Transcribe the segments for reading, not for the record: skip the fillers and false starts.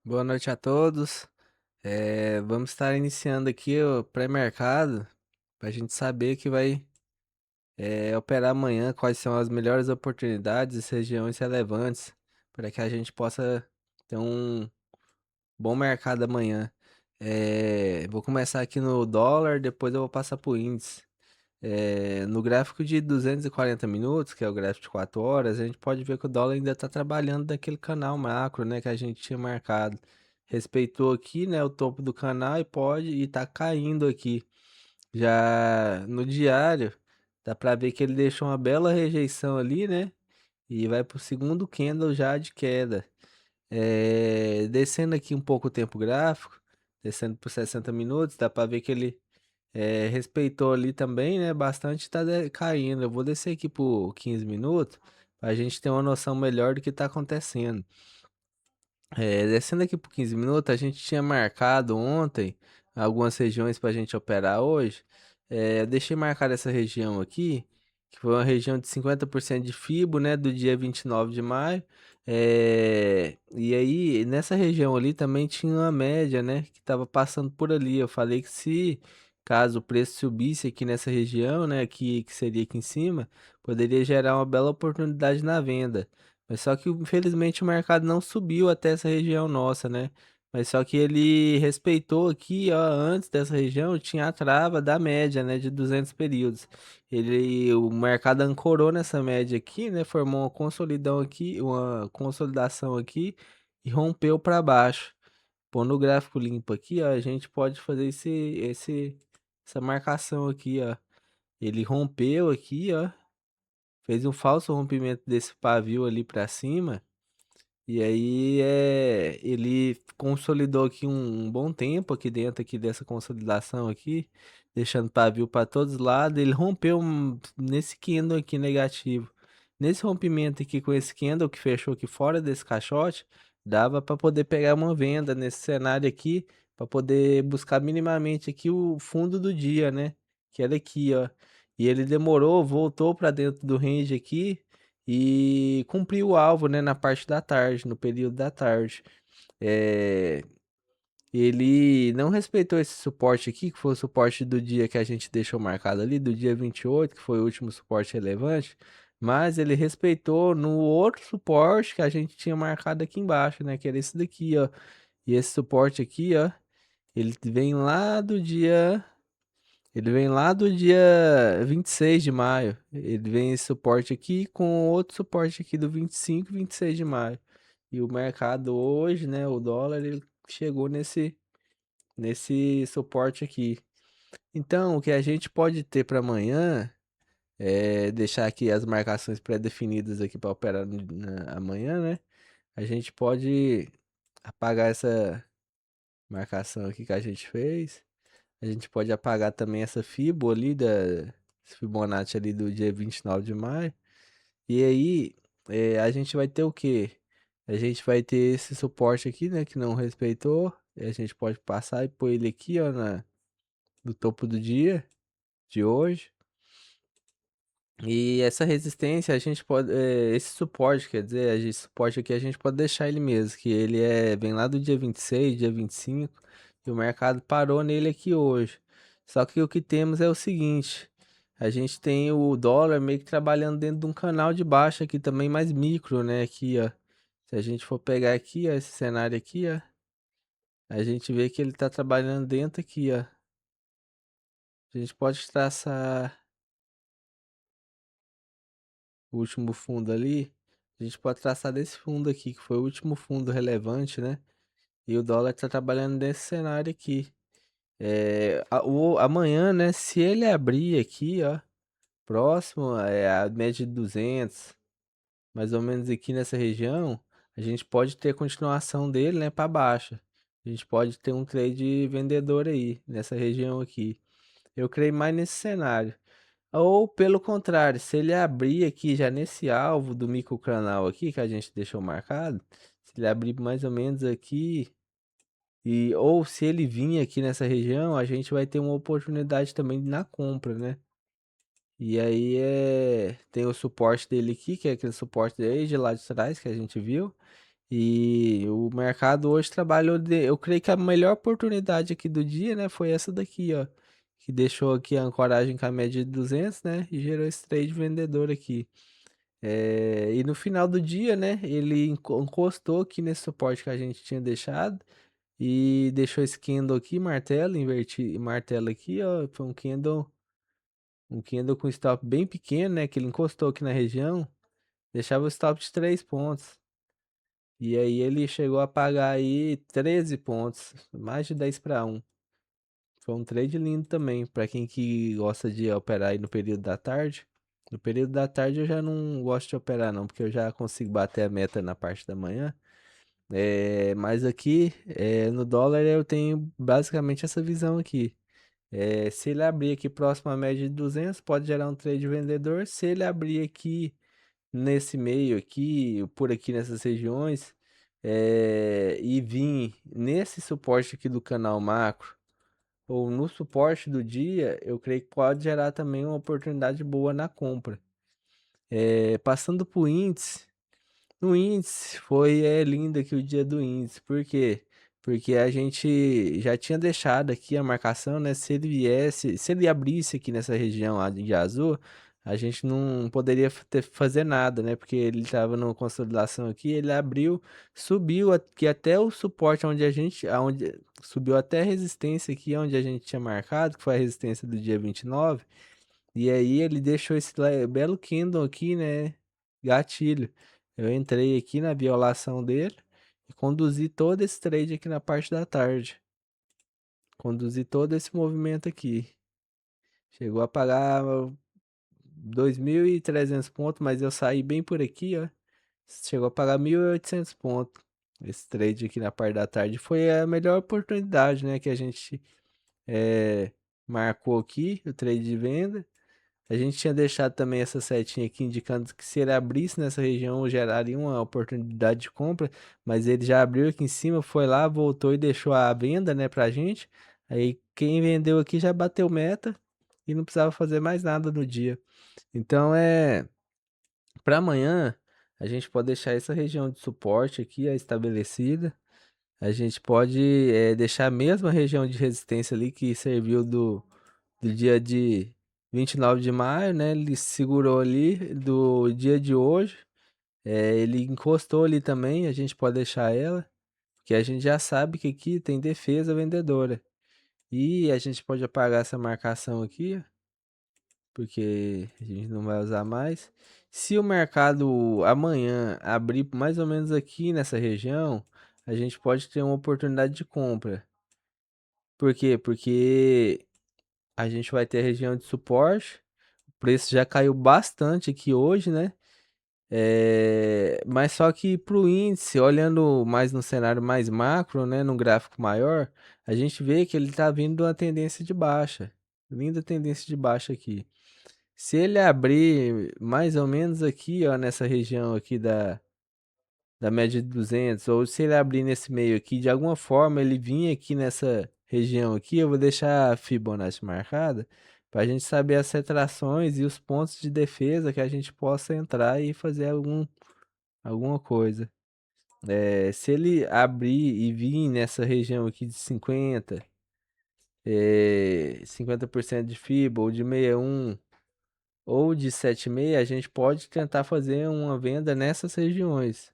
Boa noite a todos. Vamos estar iniciando aqui o pré-mercado para a gente saber que vai operar amanhã, quais são as melhores oportunidades e regiões relevantes para que a gente possa ter um bom mercado amanhã. Vou começar aqui no dólar, depois eu vou passar para o índice. No gráfico de 240 minutos, que é o gráfico de 4 horas, a gente pode ver que o dólar ainda está trabalhando naquele canal macro, né, que a gente tinha marcado. Respeitou aqui, né, o topo do canal e tá caindo aqui. Já no diário, dá para ver que ele deixou uma bela rejeição ali, né, e vai pro segundo candle já de queda. Descendo aqui um pouco o tempo gráfico, descendo por 60 minutos, dá para ver que ele respeitou ali também, né? Bastante tá caindo. Eu vou descer aqui por 15 minutos pra gente ter uma noção melhor do que tá acontecendo. Descendo aqui por 15 minutos, a gente tinha marcado ontem algumas regiões pra gente operar hoje. Eu deixei marcar essa região aqui, que foi uma região de 50% de FIBO, né? Do dia 29 de maio. E aí, nessa região ali também tinha uma média, né? Que tava passando por ali. Eu falei que se caso o preço subisse aqui nessa região, né? Que seria aqui em cima, poderia gerar uma bela oportunidade na venda. Mas só que infelizmente o mercado não subiu até essa região nossa, né? Mas só que ele respeitou aqui, ó, antes dessa região tinha a trava da média, né, de 200 períodos. O mercado ancorou nessa média aqui, né, formou uma consolidão aqui, uma consolidação aqui e rompeu para baixo. Pondo o gráfico limpo aqui, ó, a gente pode fazer essa marcação aqui, ó. Ele rompeu aqui, ó, fez um falso rompimento desse pavio ali para cima. E aí ele consolidou aqui um bom tempo aqui dentro aqui dessa consolidação aqui, deixando pavio para todos os lados. Ele rompeu nesse candle aqui negativo. Nesse rompimento aqui com esse candle que fechou aqui fora desse caixote, dava para poder pegar uma venda nesse cenário aqui, para poder buscar minimamente aqui o fundo do dia, né? Que era aqui, ó. E ele demorou, voltou para dentro do range aqui e cumpriu o alvo, né, na parte da tarde, no período da tarde. É, Ele não respeitou esse suporte aqui, que foi o suporte do dia que a gente deixou marcado ali, do dia 28, que foi o último suporte relevante, mas ele respeitou no outro suporte que a gente tinha marcado aqui embaixo, né, que era esse daqui, ó. E esse suporte aqui, ó, ele vem lá do dia ele vem lá do dia 26 de maio. Ele vem esse suporte aqui com outro suporte aqui do 25 e 26 de maio. E o mercado hoje, né, o dólar, ele chegou nesse suporte aqui. Então, o que a gente pode ter para amanhã é deixar aqui as marcações pré-definidas aqui para operar amanhã, né? A gente pode apagar essa marcação aqui que a gente fez. A gente pode apagar também essa Fibo ali esse Fibonacci ali do dia 29 de maio. E aí, a gente vai ter o quê? A gente vai ter esse suporte aqui, né, que não respeitou. E a gente pode passar e pôr ele aqui, ó, no topo do dia de hoje. E essa resistência a gente pode, esse suporte, quer dizer, esse suporte aqui a gente pode deixar ele mesmo, que ele vem lá do dia 26, dia 25, e o mercado parou nele aqui hoje. Só que o que temos é o seguinte, a gente tem o dólar meio que trabalhando dentro de um canal de baixa aqui também mais micro, né, aqui, ó. Se a gente for pegar aqui, ó, esse cenário aqui, ó, a gente vê que ele tá trabalhando dentro aqui, ó. A gente pode traçar o último fundo ali, a gente pode traçar desse fundo aqui, que foi o último fundo relevante, né? E o dólar tá trabalhando nesse cenário aqui. Amanhã, né? Se ele abrir aqui, ó, próximo a média de 200, mais ou menos aqui nessa região, a gente pode ter continuação dele, né, para baixa. A gente pode ter um trade vendedor aí, nessa região aqui. Eu creio mais nesse cenário. Ou pelo contrário, se ele abrir aqui já nesse alvo do microcanal aqui que a gente deixou marcado, se ele abrir mais ou menos aqui ou se ele vir aqui nessa região, a gente vai ter uma oportunidade também na compra, né? E aí tem o suporte dele aqui, que é aquele suporte desde lá de trás que a gente viu. E o mercado hoje trabalhou eu creio que a melhor oportunidade aqui do dia, né, foi essa daqui, ó, que deixou aqui a ancoragem com a média de 200, né, e gerou esse trade vendedor aqui. E no final do dia, né, ele encostou aqui nesse suporte que a gente tinha deixado e deixou esse candle aqui, martelo, inverti, martelo aqui, ó, foi um candle com stop bem pequeno, né, que ele encostou aqui na região, deixava o stop de 3 pontos. E aí ele chegou a pagar aí 13 pontos, mais de 10 para um. Foi um trade lindo também, para quem que gosta de operar aí no período da tarde. No período da tarde eu já não gosto de operar não, porque eu já consigo bater a meta na parte da manhã. Mas aqui no dólar eu tenho basicamente essa visão aqui. Se ele abrir aqui próximo à média de 200, pode gerar um trade vendedor. Se ele abrir aqui nesse meio aqui, por aqui nessas regiões, e vir nesse suporte aqui do canal macro, ou no suporte do dia, eu creio que pode gerar também uma oportunidade boa na compra. Passando para o índice, no índice foi lindo aqui o dia do índice. Por quê? Porque a gente já tinha deixado aqui a marcação, né? Se ele viesse, se ele abrisse aqui nessa região lá de azul, a gente não poderia fazer nada, né? Porque ele estava numa consolidação aqui, ele abriu, subiu aqui até o suporte onde a gente, aonde subiu até a resistência aqui onde a gente tinha marcado, que foi a resistência do dia 29. E aí ele deixou esse belo candle aqui, né? Gatilho. Eu entrei aqui na violação dele e conduzi todo esse trade aqui na parte da tarde. Conduzi todo esse movimento aqui. Chegou a pagar 2.300 pontos, mas eu saí bem por aqui, ó. Chegou a pagar 1.800 pontos. Esse trade aqui na parte da tarde foi a melhor oportunidade, né? Que a gente marcou aqui, o trade de venda. A gente tinha deixado também essa setinha aqui indicando que se ele abrisse nessa região geraria uma oportunidade de compra, mas ele já abriu aqui em cima, foi lá, voltou e deixou a venda, né, pra gente. Aí quem vendeu aqui já bateu meta e não precisava fazer mais nada no dia. Então para amanhã a gente pode deixar essa região de suporte aqui estabelecida. A gente pode deixar a mesma região de resistência ali que serviu do dia de 29 de maio, né? Ele segurou ali do dia de hoje. Ele encostou ali também, a gente pode deixar ela, porque a gente já sabe que aqui tem defesa vendedora. E a gente pode apagar essa marcação aqui, porque a gente não vai usar mais. Se o mercado amanhã abrir mais ou menos aqui nessa região, a gente pode ter uma oportunidade de compra. Por quê? Porque a gente vai ter a região de suporte. O preço já caiu bastante aqui hoje, né? Mas só que para o índice, olhando mais no cenário mais macro, né, no gráfico maior, a gente vê que ele está vindo de uma tendência de baixa. Linda tendência de baixa aqui. Se ele abrir mais ou menos aqui, ó, nessa região aqui da média de 200, ou se ele abrir nesse meio aqui, de alguma forma ele vir aqui nessa região aqui, eu vou deixar a Fibonacci marcada para a gente saber as retrações e os pontos de defesa que a gente possa entrar e fazer alguma coisa. Se ele abrir e vir nessa região aqui de 50% de FIBA ou de 61 ou de 7,6, a gente pode tentar fazer uma venda nessas regiões.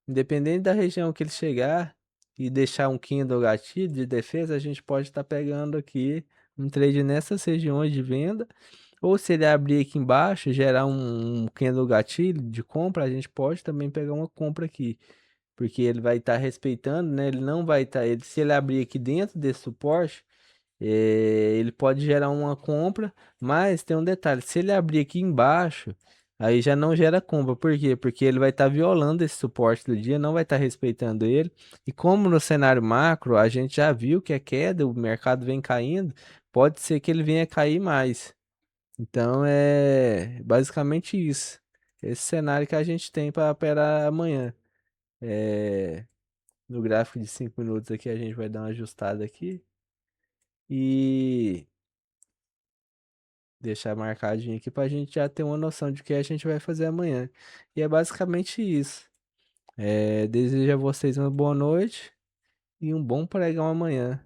Independente da região que ele chegar e deixar um Kindle gatilho de defesa, a gente pode estar pegando aqui um trade nessas regiões de venda. Ou se ele abrir aqui embaixo, gerar um candle gatilho de compra, a gente pode também pegar uma compra aqui. Porque ele vai estar respeitando, né? Ele não vai estar. Se ele abrir aqui dentro desse suporte, ele pode gerar uma compra, mas tem um detalhe: se ele abrir aqui embaixo, aí já não gera compra. Por quê? Porque ele vai estar violando esse suporte do dia, não vai estar respeitando ele. E como no cenário macro a gente já viu que é queda, o mercado vem caindo, pode ser que ele venha cair mais. Então é basicamente isso. Esse cenário que a gente tem para operar amanhã. É, no gráfico de 5 minutos aqui a gente vai dar uma ajustada aqui. E deixar marcadinho aqui pra gente já ter uma noção de o que a gente vai fazer amanhã. E é basicamente isso. Desejo a vocês uma boa noite e um bom pregão amanhã.